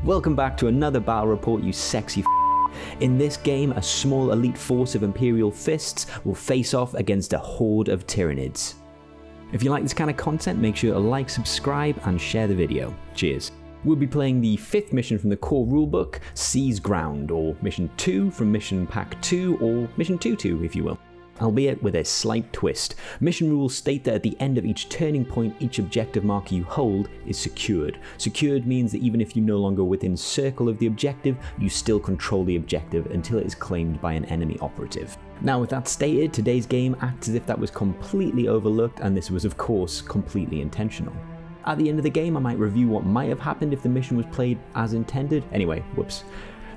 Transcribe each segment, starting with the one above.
Welcome back to another battle report, you sexy In this game, a small elite force of Imperial fists will face off against a horde of Tyranids. If you like this kind of content, make sure to like, subscribe, and share the video. Cheers. We'll be playing the 5th mission from the core rulebook, Seize Ground, or Mission 2 from Mission Pack 2, or Mission 2-2 if you will. Albeit with a slight twist. Mission rules state that at the end of each turning point, each objective marker you hold is secured. Secured means that even if you're no longer within circle of the objective, you still control the objective until it is claimed by an enemy operative. Now with that stated, today's game acts as if that was completely overlooked, and this was of course completely intentional. At the end of the game, I might review what might have happened if the mission was played as intended. Anyway, whoops.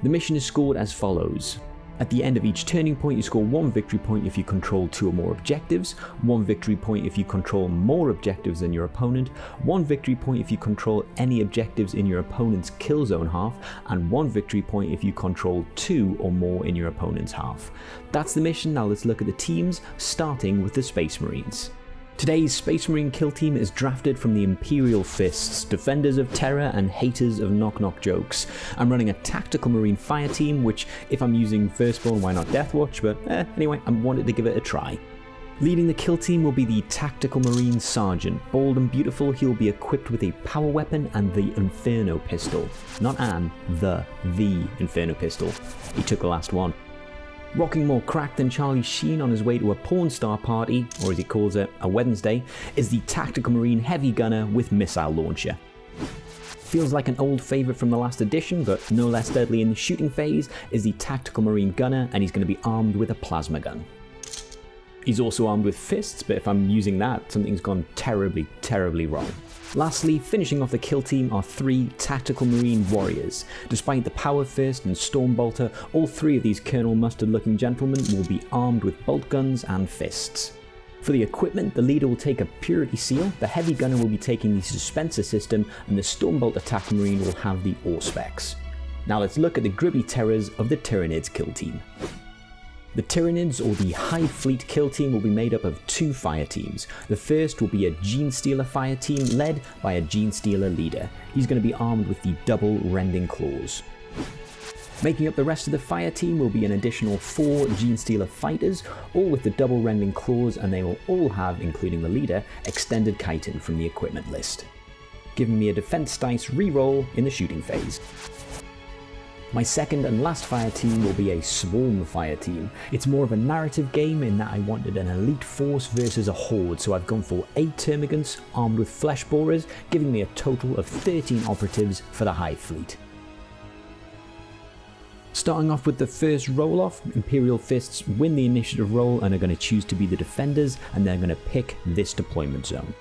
The mission is scored as follows. At the end of each turning point, you score 1 victory point if you control 2 or more objectives, 1 victory point if you control more objectives than your opponent, 1 victory point if you control any objectives in your opponent's kill zone half, and 1 victory point if you control 2 or more in your opponent's half. That's the mission. Now let's look at the teams, starting with the Space Marines. Today's Space Marine kill team is drafted from the Imperial Fists, defenders of terror and haters of knock-knock jokes. I'm running a tactical Marine fire team, which if I'm using Firstborn, why not Deathwatch, but anyway, I wanted to give it a try. Leading the kill team will be the Tactical Marine Sergeant. Bold and beautiful, he'll be equipped with a power weapon and the Inferno pistol. Not the Inferno pistol. He took the last one. Rocking more crack than Charlie Sheen on his way to a porn star party, or as he calls it, a Wednesday, is the Tactical Marine Heavy Gunner with Missile Launcher. Feels like an old favourite from the last edition, but no less deadly in the shooting phase is the Tactical Marine Gunner, and he's going to be armed with a plasma gun. He's also armed with fists, but if I'm using that, something's gone terribly, terribly wrong. Lastly, finishing off the kill team are 3 Tactical Marine Warriors. Despite the Power Fist and Storm Bolter, all 3 of these Colonel Mustard looking gentlemen will be armed with bolt guns and fists. For the equipment, the leader will take a Purity Seal, the Heavy Gunner will be taking the Suspensor system, and the Stormbolt Attack Marine will have the Auspex. Now let's look at the gritty terrors of the Tyranids kill team. The Tyranids, or the Hive Fleet kill team, will be made up of 2 fire teams. The first will be a Genestealer fire team led by a Genestealer leader. He's going to be armed with the double rending claws. Making up the rest of the fire team will be an additional 4 Genestealer fighters, all with the double rending claws, and they will all have, including the leader, extended chitin from the equipment list. Giving me a defense dice reroll in the shooting phase. My second and last fire team will be a swarm fire team. It's more of a narrative game in that I wanted an elite force versus a horde, so I've gone for 8 termagants armed with flesh borers, giving me a total of 13 operatives for the Hive Fleet. Starting off with the first roll-off, Imperial Fists win the initiative roll and are going to choose to be the defenders, and they're going to pick this deployment zone.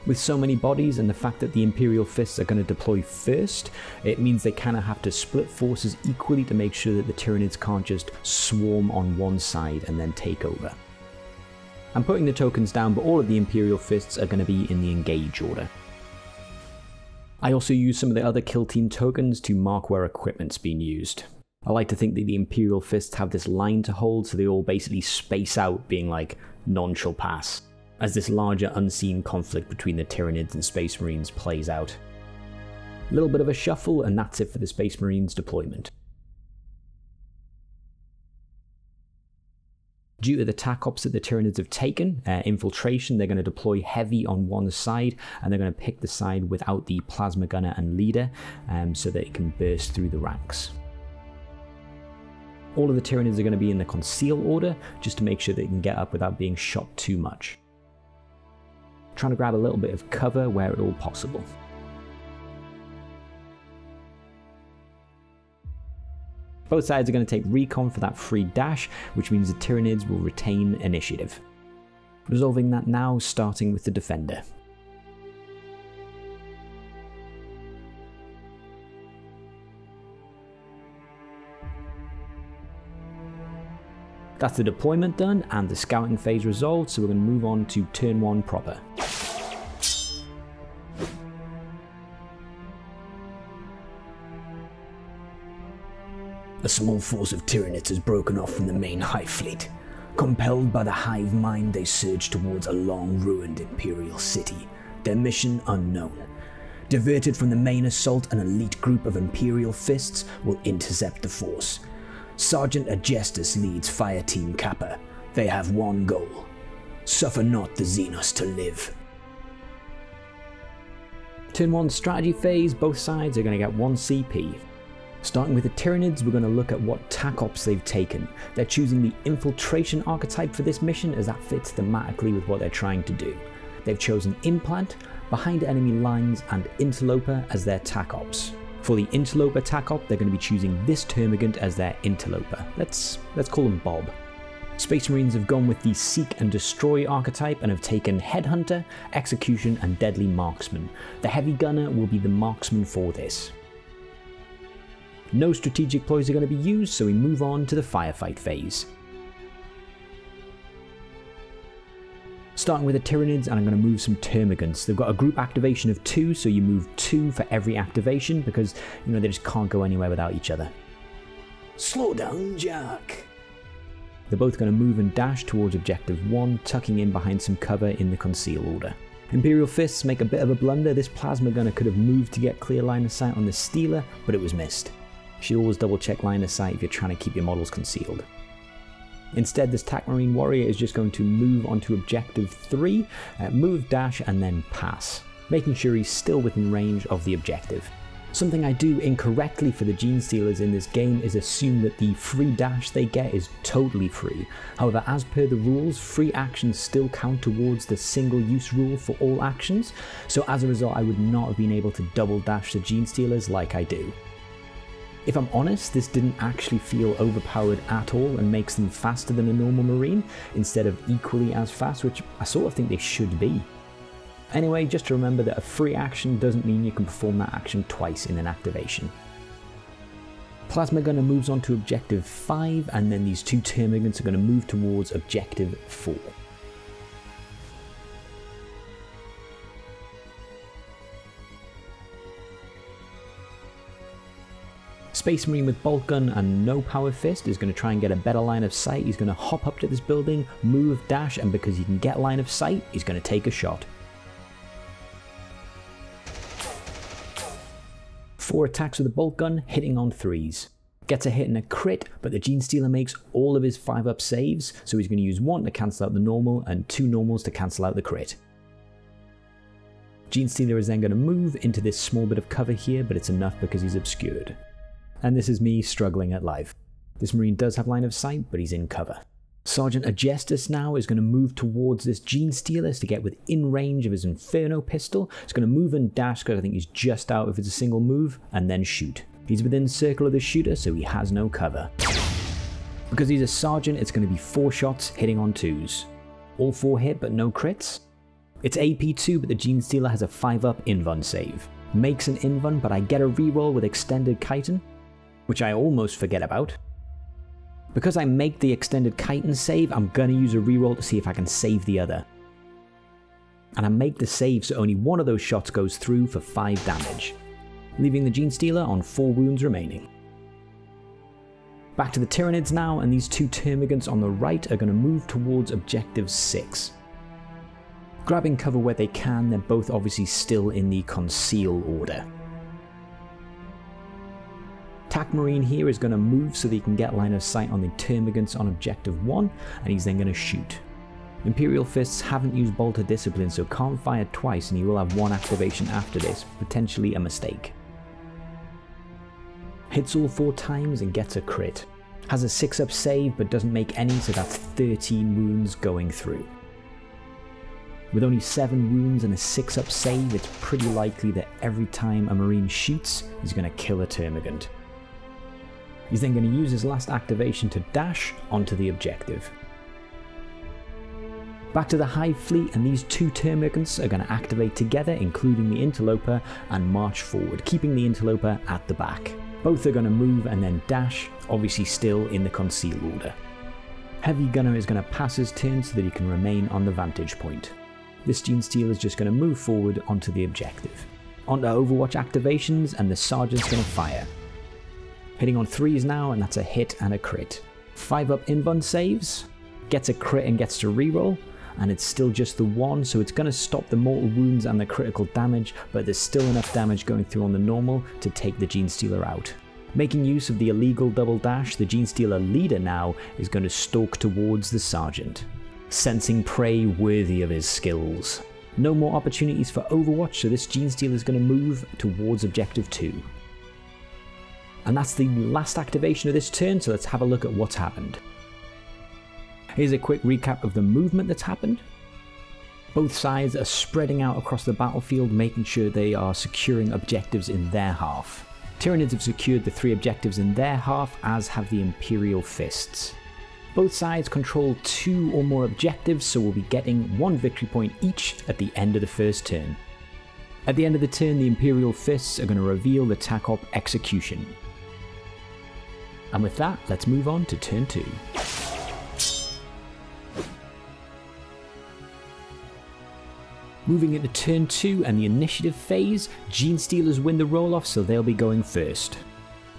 With so many bodies and the fact that the Imperial Fists are going to deploy first, it means they kind of have to split forces equally to make sure that the Tyranids can't just swarm on one side and then take over. I'm putting the tokens down, but all of the Imperial Fists are going to be in the engage order. I also use some of the other kill team tokens to mark where equipment's being used. I like to think that the Imperial Fists have this line to hold, so they all basically space out, being like, none shall pass, as this larger unseen conflict between the Tyranids and Space Marines plays out. A little bit of a shuffle, and that's it for the Space Marines deployment. Due to the tack ops that the Tyranids have taken, infiltration, they're going to deploy heavy on one side, and they're going to pick the side without the plasma gunner and leader, so that it can burst through the ranks. All of the Tyranids are going to be in the conceal order, just to make sure they can get up without being shot too much. Trying to grab a little bit of cover where at all possible. Both sides are going to take recon for that free dash, which means the Tyranids will retain initiative. Resolving that now, starting with the defender. That's the deployment done and the scouting phase resolved, so we're going to move on to turn 1 proper. A small force of Tyranids has broken off from the main Hive Fleet. Compelled by the Hive mind, they surge towards a long-ruined Imperial city. Their mission unknown. Diverted from the main assault, an elite group of Imperial fists will intercept the force. Sergeant Agestus leads Fire Team Kappa. They have one goal. Suffer not the Xenos to live. Turn 1 strategy phase, both sides are going to get 1 CP. Starting with the Tyranids, we're going to look at what tac ops they've taken. They're choosing the infiltration archetype for this mission as that fits thematically with what they're trying to do. They've chosen Implant, Behind Enemy Lines and Interloper as their tac ops. For the Interloper tac op, they're going to be choosing this Termagant as their Interloper. Let's call him Bob. Space Marines have gone with the Seek and Destroy archetype and have taken Headhunter, Execution and Deadly Marksman. The Heavy Gunner will be the marksman for this. No strategic ploys are going to be used, so we move on to the firefight phase. Starting with the Tyranids, and I'm going to move some Termagants. They've got a group activation of 2, so you move 2 for every activation because, you know, they just can't go anywhere without each other. Slow down, Jack. They're both going to move and dash towards Objective 1, tucking in behind some cover in the conceal order. Imperial Fists make a bit of a blunder. This Plasma Gunner could have moved to get clear line of sight on the Stealer, but it was missed. You should always double check line of sight if you're trying to keep your models concealed. Instead, this TAC Marine Warrior is just going to move onto Objective 3, move, dash and then pass, making sure he's still within range of the objective. Something I do incorrectly for the Genestealers in this game is assume that the free dash they get is totally free. However, as per the rules, free actions still count towards the single use rule for all actions, so as a result I would not have been able to double dash the Genestealers like I do. If I'm honest, this didn't actually feel overpowered at all and makes them faster than a normal Marine instead of equally as fast, which I sort of think they should be. Anyway, just to remember that a free action doesn't mean you can perform that action twice in an activation. Plasma Gunner moves on to Objective 5, and then these 2 Termagants are going to move towards Objective 4. Space Marine with Boltgun and no Power Fist is going to try and get a better line of sight. He's going to hop up to this building, move, dash, and because he can get line of sight, he's going to take a shot. 4 attacks with the Boltgun, hitting on 3s. Gets a hit and a crit, but the Genestealer makes all of his 5-up saves, so he's going to use 1 to cancel out the normal and 2 normals to cancel out the crit. Genestealer is then going to move into this small bit of cover here, but it's enough because he's obscured. And this is me struggling at life. This Marine does have line of sight, but he's in cover. Sergeant Agestus now is going to move towards this Genestealer to get within range of his Inferno pistol. He's going to move and dash because I think he's just out if it's a single move, and then shoot. He's within circle of the shooter, so he has no cover. Because he's a Sergeant, it's going to be 4 shots hitting on 2s. All 4 hit, but no crits. It's AP2, but the Genestealer has a 5-up Invuln save. Makes an Invuln, but I get a reroll with Extended Chitin, which I almost forget about. Because I make the Extended Chitin save, I'm going to use a reroll to see if I can save the other. And I make the save so only one of those shots goes through for 5 damage, leaving the Genestealer on 4 wounds remaining. Back to the Tyranids now, and these 2 Termagants on the right are going to move towards Objective 6. Grabbing cover where they can, they're both obviously still in the conceal order. TAC Marine here is going to move so that he can get line of sight on the Termagants on Objective 1, and he's then going to shoot. Imperial Fists haven't used Bolter Discipline, so can't fire twice, and he will have 1 activation after this, potentially a mistake. Hits all 4 times and gets a crit. Has a 6-up save but doesn't make any, so that's 13 wounds going through. With only 7 wounds and a 6-up save, it's pretty likely that every time a Marine shoots, he's going to kill a Termagant. He's then going to use his last activation to dash onto the objective. Back to the Hive fleet, and these 2 Termagants are going to activate together, including the Interloper, and march forward, keeping the Interloper at the back. Both are going to move and then dash, obviously still in the conceal order. Heavy Gunner is going to pass his turn so that he can remain on the vantage point. This Genestealer is just going to move forward onto the objective. Onto Overwatch activations, and the Sergeant's going to fire. Hitting on 3s now, and that's a hit and a crit. 5-up Invuln saves. Gets a crit and gets to reroll, and it's still just the 1, so it's going to stop the mortal wounds and the critical damage, but there's still enough damage going through on the normal to take the genestealer out. Making use of the illegal double dash, the genestealer leader now is going to stalk towards the sergeant, sensing prey worthy of his skills. No more opportunities for Overwatch, so this genestealer is going to move towards objective 2. And that's the last activation of this turn, so let's have a look at what's happened. Here's a quick recap of the movement that's happened. Both sides are spreading out across the battlefield, making sure they are securing objectives in their half. Tyranids have secured the 3 objectives in their half, as have the Imperial fists. Both sides control 2 or more objectives, so we'll be getting 1 victory point each at the end of the first turn. At the end of the turn, the Imperial fists are going to reveal the TAC Op execution. And with that, let's move on to turn 2. Moving into turn 2 and the initiative phase, genestealers win the roll-off, so they'll be going first.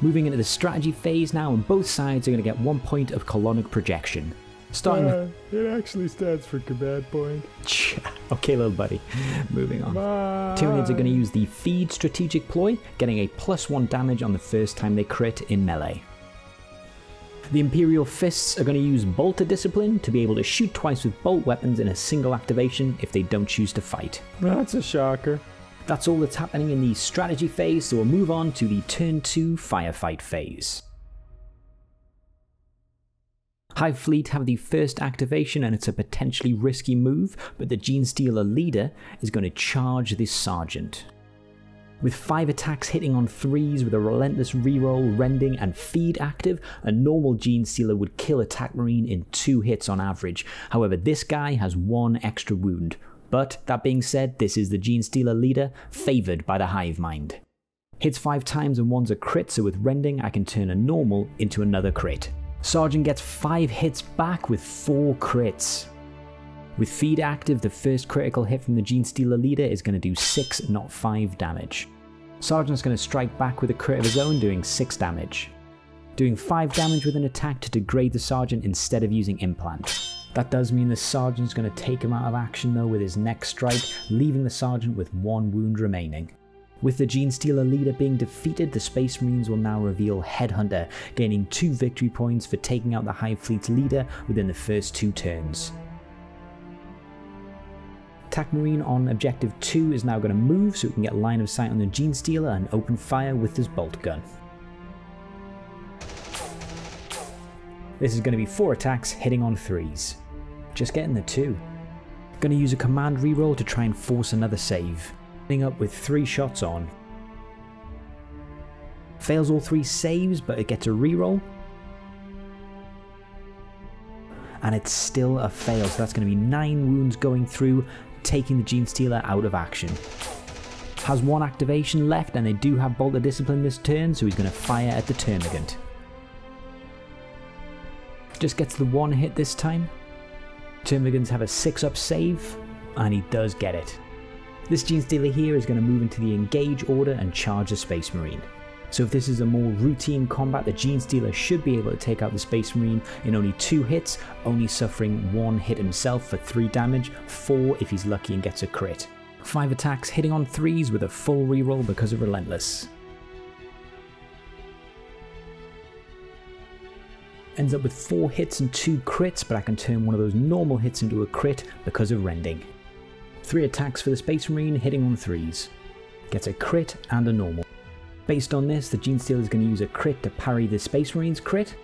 Moving into the strategy phase now, and both sides are going to get 1 point of colonic projection. Starting with... It actually stands for command point. Okay, little buddy. Moving on. Tyranids are going to use the feed strategic ploy, getting a +1 damage on the first time they crit in melee. The Imperial fists are going to use bolter discipline to be able to shoot twice with bolt weapons in a single activation if they don't choose to fight. That's a shocker. That's all that's happening in the strategy phase, so we'll move on to the turn 2 firefight phase. Hive Fleet have the first activation, and it's a potentially risky move, but the genestealer leader is going to charge this sergeant. With 5 attacks hitting on 3s with a relentless reroll, rending and feed active, a normal genestealer would kill a TAC Marine in 2 hits on average. However, this guy has 1 extra wound. But that being said, this is the genestealer leader, favoured by the hive mind. Hits 5 times and 1's a crit, so with rending I can turn a normal into another crit. Sergeant gets 5 hits back with 4 crits. With feed active, the first critical hit from the genestealer leader is going to do 6, not 5 damage. Sergeant's going to strike back with a crit of his own, doing 6 damage. Doing 5 damage with an attack to degrade the sergeant instead of using implant. That does mean the sergeant's going to take him out of action though with his next strike, leaving the sergeant with 1 wound remaining. With the genestealer leader being defeated, the Space Marines will now reveal Headhunter, gaining 2 victory points for taking out the Hive Fleet's leader within the first 2 turns. TAC Marine on objective 2 is now going to move so we can get line of sight on the genestealer and open fire with his Boltgun. This is going to be 4 attacks hitting on 3s. Just getting the 2. Going to use a command reroll to try and force another save. Ending up with 3 shots on. Fails all 3 saves, but it gets a reroll. And it's still a fail, so that's going to be 9 wounds going through, taking the genestealer out of action. Has 1 activation left, and they do have Bolter Discipline this turn, so he's going to fire at the Termagant. Just gets the 1 hit this time. Termagants have a 6-up save, and he does get it. This genestealer here is going to move into the engage order and charge the Space Marine. So if this is a more routine combat, the genestealer should be able to take out the Space Marine in only 2 hits, only suffering 1 hit himself for 3 damage, 4 if he's lucky and gets a crit. 5 attacks hitting on 3s with a full reroll because of Relentless. Ends up with 4 hits and 2 crits, but I can turn one of those normal hits into a crit because of Rending. 3 attacks for the Space Marine hitting on 3s. Gets a crit and a normal. Based on this, the genestealer is going to use a crit to parry the Space Marine's crit.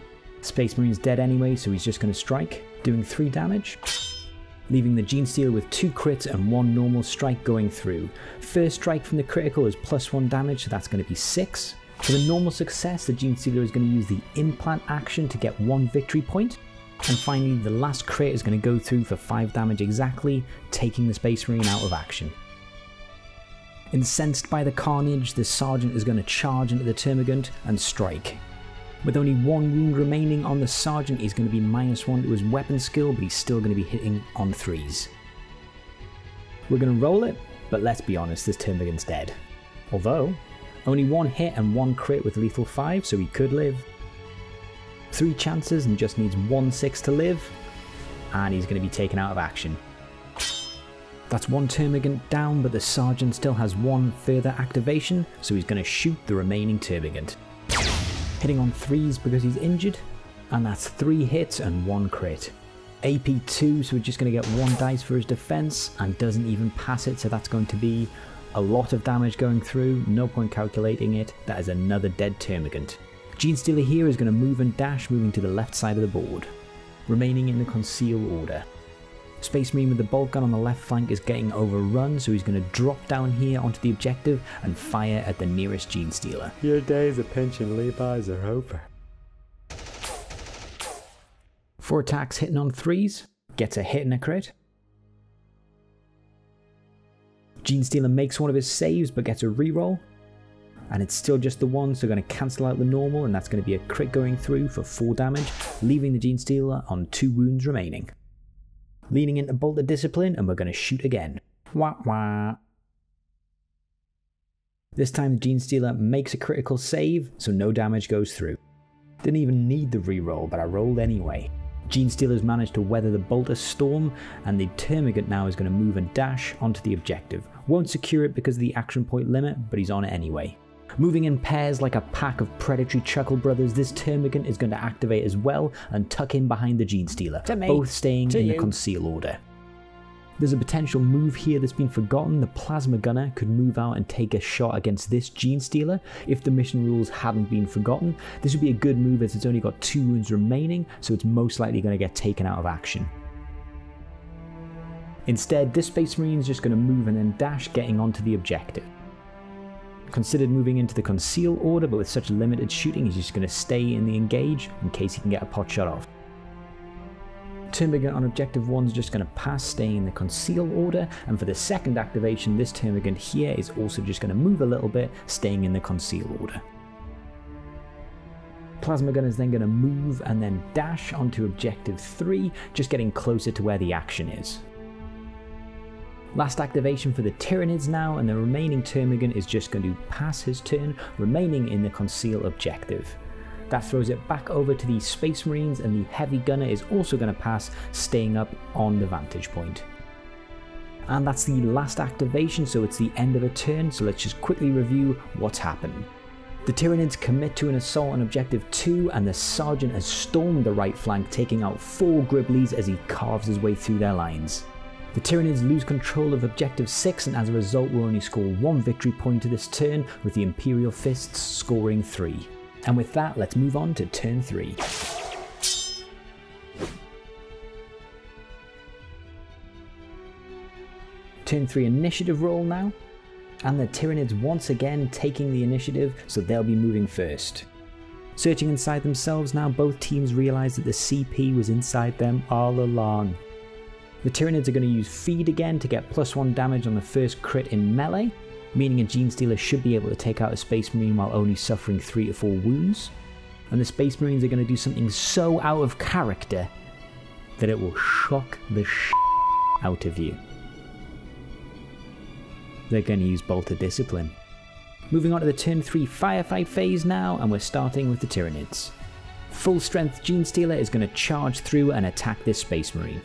Space Marine's dead anyway, so he's just going to strike, doing 3 damage. Leaving the genestealer with 2 crits and 1 normal strike going through. First strike from the critical is +1 damage, so that's going to be 6. For the normal success, the genestealer is going to use the implant action to get 1 victory point. And finally, the last crit is going to go through for 5 damage exactly, taking the Space Marine out of action. Incensed by the carnage, the sergeant is going to charge into the Termagant and strike. With only 1 wound remaining on the sergeant, he's going to be -1 to his weapon skill, but he's still going to be hitting on 3s. We're going to roll it, but let's be honest, this Termagant's dead. Although, only 1 hit and 1 crit with lethal 5, so he could live. 3 chances and just needs 1/6 to live. and he's going to be taken out of action. That's one termagant down, but the sergeant still has one further activation, so he's going to shoot the remaining termagant. Hitting on 3s because he's injured, and that's 3 hits and 1 crit. AP 2, so we're just going to get 1 dice for his defense, and doesn't even pass it, so that's going to be a lot of damage going through, no point calculating it. That is another dead termagant. Genestealer here is going to move and dash, moving to the left side of the board, remaining in the conceal order. Space Marine with the Boltgun on the left flank is getting overrun, so he's going to drop down here onto the objective and fire at the nearest Genestealer. Your days of pinching Levi's are over. 4 attacks hitting on 3s, gets a hit and a crit. Genestealer makes one of his saves but gets a reroll. And it's still just the 1, so going to cancel out the normal, and that's going to be a crit going through for 4 damage, leaving the Genestealer on 2 wounds remaining. Leaning into Bolt of Discipline, and we're going to shoot again. Wah wah. This time the Genestealer makes a critical save, so no damage goes through. Didn't even need the reroll, but I rolled anyway. Genestealer's managed to weather the Bolt of Storm, and the Termagant now is going to move and dash onto the objective. Won't secure it because of the action point limit, but he's on it anyway. Moving in pairs like a pack of predatory Chuckle Brothers, this Termagant is going to activate as well and tuck in behind the Genestealer, both staying in the conceal order. There's a potential move here that's been forgotten. The Plasma Gunner could move out and take a shot against this Genestealer if the mission rules hadn't been forgotten. This would be a good move as it's only got 2 wounds remaining, so it's most likely going to get taken out of action. Instead, this Space Marine is just going to move and then dash, getting onto the objective. Considered moving into the conceal order, but with such limited shooting, he's just going to stay in the engage in case he can get a pot shot off. Termagant on objective 1 is just going to pass, staying in the conceal order, and for the second activation, this Termagant here is also just going to move a little bit, staying in the conceal order. Plasma Gun is then going to move and then dash onto objective 3, just getting closer to where the action is. Last activation for the Tyranids now, and the remaining Termagant is just going to pass his turn, remaining in the conceal objective. That throws it back over to the Space Marines, and the Heavy Gunner is also going to pass, staying up on the vantage point. And that's the last activation, so it's the end of a turn, so let's just quickly review what's happened. The Tyranids commit to an assault on objective 2, and the Sergeant has stormed the right flank, taking out 4 Gribblies as he carves his way through their lines. The Tyranids lose control of objective 6, and as a result will only score 1 victory point to this turn, with the Imperial Fists scoring 3. And with that, let's move on to turn 3. Turn 3 initiative roll now, and the Tyranids once again taking the initiative, so they'll be moving first. Searching inside themselves now, both teams realise that the CP was inside them all along. The Tyranids are going to use Feed again to get +1 damage on the first crit in melee, meaning a Genestealer should be able to take out a Space Marine while only suffering 3 to 4 wounds. And the Space Marines are going to do something so out of character that it will shock the out of you. They're going to use Bolt of Discipline. Moving on to the turn 3 firefight phase now, and we're starting with the Tyranids. Full strength Genestealer is going to charge through and attack this Space Marine.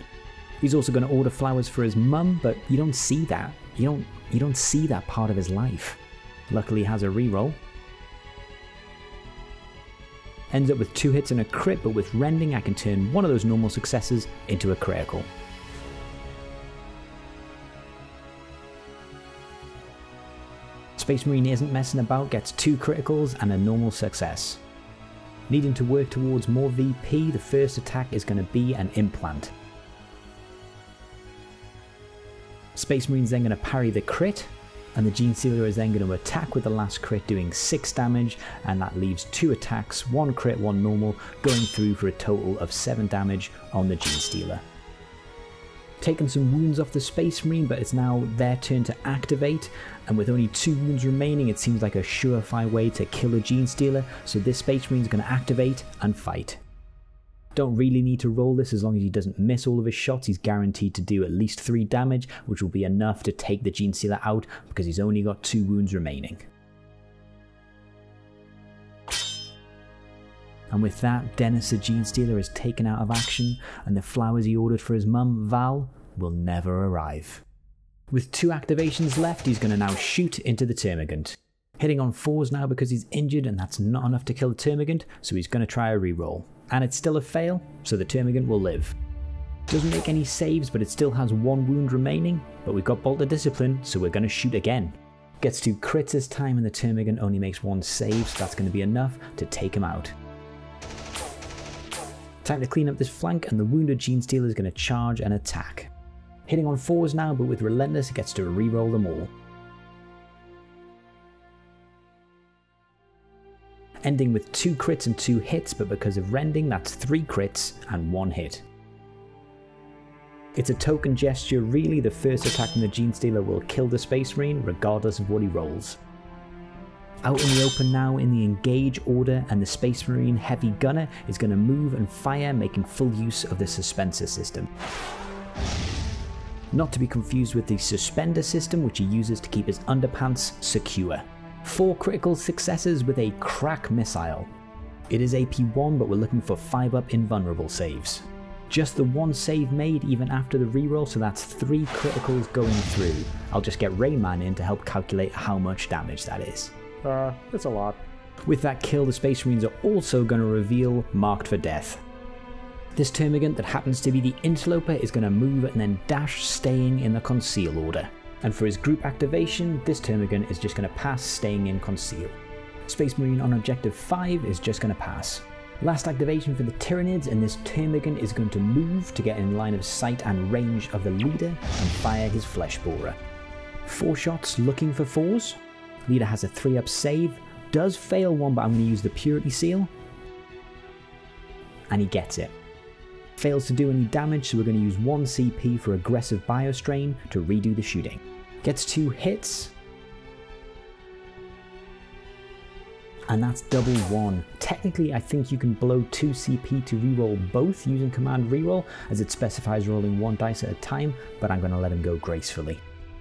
He's also going to order flowers for his mum, but you don't see that. You don't see that part of his life. Luckily he has a reroll. Ends up with 2 hits and a crit, but with Rending I can turn one of those normal successes into a critical. Space Marine isn't messing about, gets 2 criticals and a normal success. Needing to work towards more VP, the first attack is going to be an implant. Space Marine's then going to parry the crit, and the Genestealer is then going to attack with the last crit, doing 6 damage, and that leaves 2 attacks, 1 crit, 1 normal, going through for a total of 7 damage on the Genestealer. Taking some wounds off the Space Marine, but it's now their turn to activate, and with only 2 wounds remaining, it seems like a surefire way to kill a Genestealer, so this Space Marine is going to activate and fight. Don't really need to roll this, as long as he doesn't miss all of his shots, he's guaranteed to do at least 3 damage, which will be enough to take the Genestealer out because he's only got 2 wounds remaining. And with that, Dennis the Genestealer is taken out of action, and the flowers he ordered for his mum, Val, will never arrive. With 2 activations left, he's going to now shoot into the Termagant. Hitting on 4s now because he's injured, and that's not enough to kill the Termagant, so he's going to try a reroll. And it's still a fail, so the Termagant will live. Doesn't make any saves, but it still has 1 wound remaining, but we've got Bolt of Discipline, so we're going to shoot again. Gets 2 crits this time, and the Termagant only makes 1 save, so that's going to be enough to take him out. Time to clean up this flank, and the wounded Genestealer is going to charge and attack. Hitting on 4s now, but with Relentless it gets to reroll them all. Ending with 2 crits and 2 hits, but because of rending that's 3 crits and 1 hit. It's a token gesture, really. The first attack from the Genestealer will kill the Space Marine regardless of what he rolls. Out in the open now in the engage order, and the Space Marine Heavy Gunner is going to move and fire, making full use of the Suspensor system. Not to be confused with the Suspender system, which he uses to keep his underpants secure. 4 critical successes with a crack missile. It is AP 1, but we're looking for 5-up invulnerable saves. Just the 1 save made even after the reroll, so that's 3 criticals going through. I'll just get Rayman in to help calculate how much damage that is. It's a lot. With that kill, the Space Marines are also going to reveal Marked for Death. This Termagant that happens to be the Interloper is going to move and then dash, staying in the Conceal order. And for his group activation, this Termagant is just going to pass, staying in Conceal. Space Marine on Objective 5 is just going to pass. Last activation for the Tyranids, and this Termagant is going to move to get in line of sight and range of the leader and fire his Flesh Borer. 4 shots looking for 4s. Leader has a 3-up save, does fail 1, but I'm going to use the Purity Seal. And he gets it. Fails to do any damage, so we're going to use 1 CP for Aggressive Biostrain to redo the shooting. Gets 2 hits. And that's double 1. Technically, I think you can blow 2 CP to reroll both using command reroll, as it specifies rolling 1 dice at a time, but I'm going to let him go gracefully.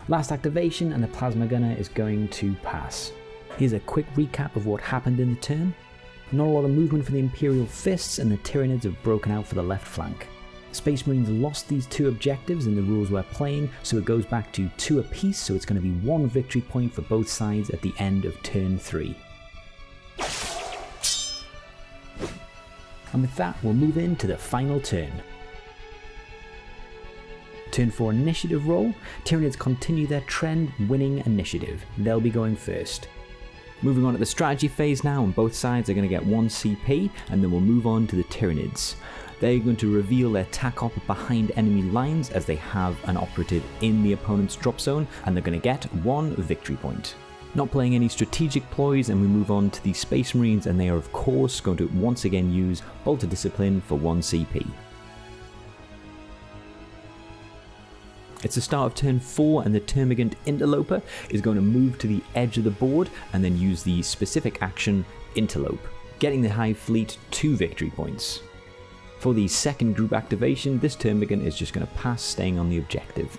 Last activation, and the Plasma Gunner is going to pass. Here's a quick recap of what happened in the turn. Not a lot of movement for the Imperial Fists, and the Tyranids have broken out for the left flank. Space Marines lost these 2 objectives in the rules we're playing, so it goes back to 2 apiece, so it's going to be 1 victory point for both sides at the end of turn 3. And with that, we'll move into the final turn. Turn 4 initiative roll. Tyranids continue their trend, winning initiative. They'll be going first. Moving on to the strategy phase now, and both sides are going to get 1 CP, and then we'll move on to the Tyranids. They're going to reveal their tac op behind enemy lines, as they have an operative in the opponent's drop zone, and they're going to get 1 victory point. Not playing any strategic ploys, and we move on to the Space Marines, and they are of course going to once again use Bolt of Discipline for 1 CP. It's the start of turn 4, and the Termagant Interloper is going to move to the edge of the board and then use the specific action Interlope, getting the Hive fleet 2 victory points. For the second group activation, this Termagant is just going to pass, staying on the objective.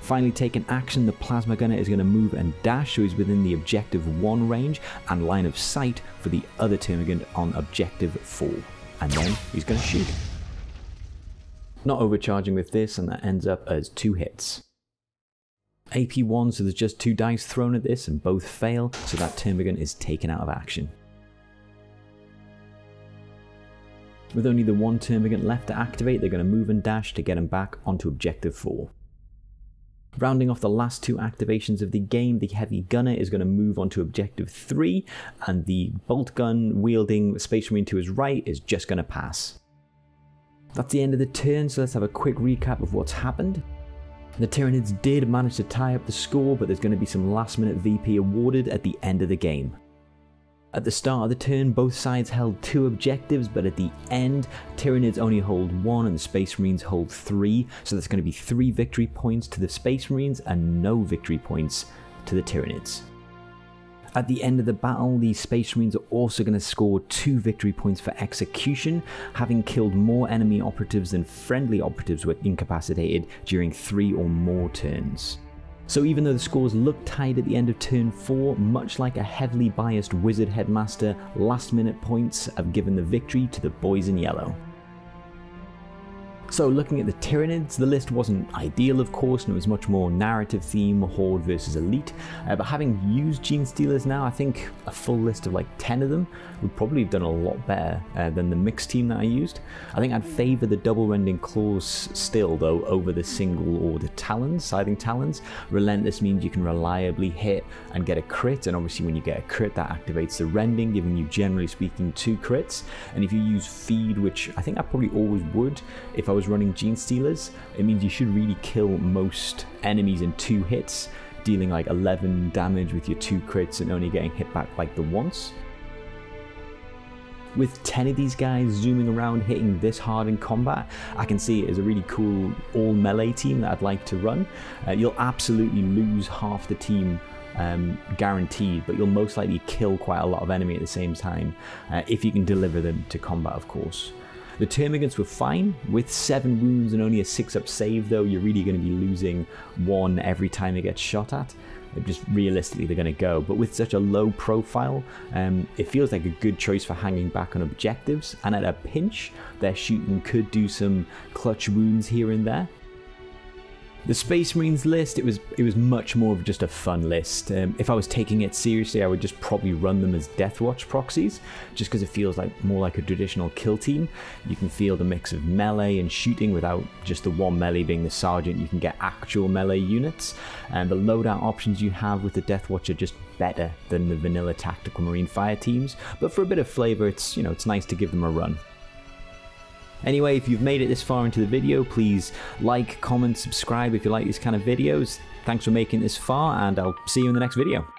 Finally taking action, the Plasma Gunner is going to move and dash, so he's within the objective 1 range and line of sight for the other Termagant on objective 4. And then he's going to shoot. Not overcharging with this, and that ends up as 2 hits. AP 1, so there's just 2 dice thrown at this and both fail, so that Termagant is taken out of action. With only the 1 Termagant left to activate, they're going to move and dash to get him back onto objective 4. Rounding off the last 2 activations of the game, the Heavy Gunner is going to move onto objective 3, and the Boltgun wielding Space Marine to his right is just going to pass. That's the end of the turn, so let's have a quick recap of what's happened. The Tyranids did manage to tie up the score, but there's going to be some last minute VP awarded at the end of the game. At the start of the turn, both sides held 2 objectives, but at the end, Tyranids only hold 1 and the Space Marines hold 3, so that's going to be 3 victory points to the Space Marines and no victory points to the Tyranids. At the end of the battle, the Space Marines are also going to score 2 victory points for execution, having killed more enemy operatives than friendly operatives were incapacitated during 3 or more turns. So even though the scores look tied at the end of turn 4, much like a heavily biased wizard headmaster, last minute points have given the victory to the boys in yellow. So looking at the Tyranids, the list wasn't ideal of course, and it was much more narrative theme, Horde versus Elite, but having used genestealers now, I think a full list of like 10 of them would probably have done a lot better than the mixed team that I used. I think I'd favour the double rending claws still though over the single order talons, scything talons. Relentless means you can reliably hit and get a crit, and obviously when you get a crit that activates the rending, giving you generally speaking 2 crits, and if you use feed, which I think I probably always would if I was running genestealers, it means you should really kill most enemies in 2 hits, dealing like 11 damage with your 2 crits and only getting hit back like the once. With 10 of these guys zooming around hitting this hard in combat, I can see it as a really cool all melee team that I'd like to run. You'll absolutely lose half the team guaranteed, but you'll most likely kill quite a lot of enemy at the same time if you can deliver them to combat of course. The termagants were fine. With 7 wounds and only a 6-up save though, you're really going to be losing 1 every time it gets shot at. Just realistically they're going to go, but with such a low profile, it feels like a good choice for hanging back on objectives, and at a pinch their shooting could do some clutch wounds here and there. The Space Marines list, it was much more of just a fun list. If I was taking it seriously, I would just probably run them as Deathwatch proxies, just because it feels like more like a traditional kill team. You can feel the mix of melee and shooting without just the one melee being the sergeant. You can get actual melee units, and the loadout options you have with the Deathwatch are just better than the vanilla tactical Marine fire teams. But for a bit of flavor, it's nice to give them a run. Anyway, if you've made it this far into the video, please like, comment, subscribe if you like these kind of videos. Thanks for making it this far, and I'll see you in the next video.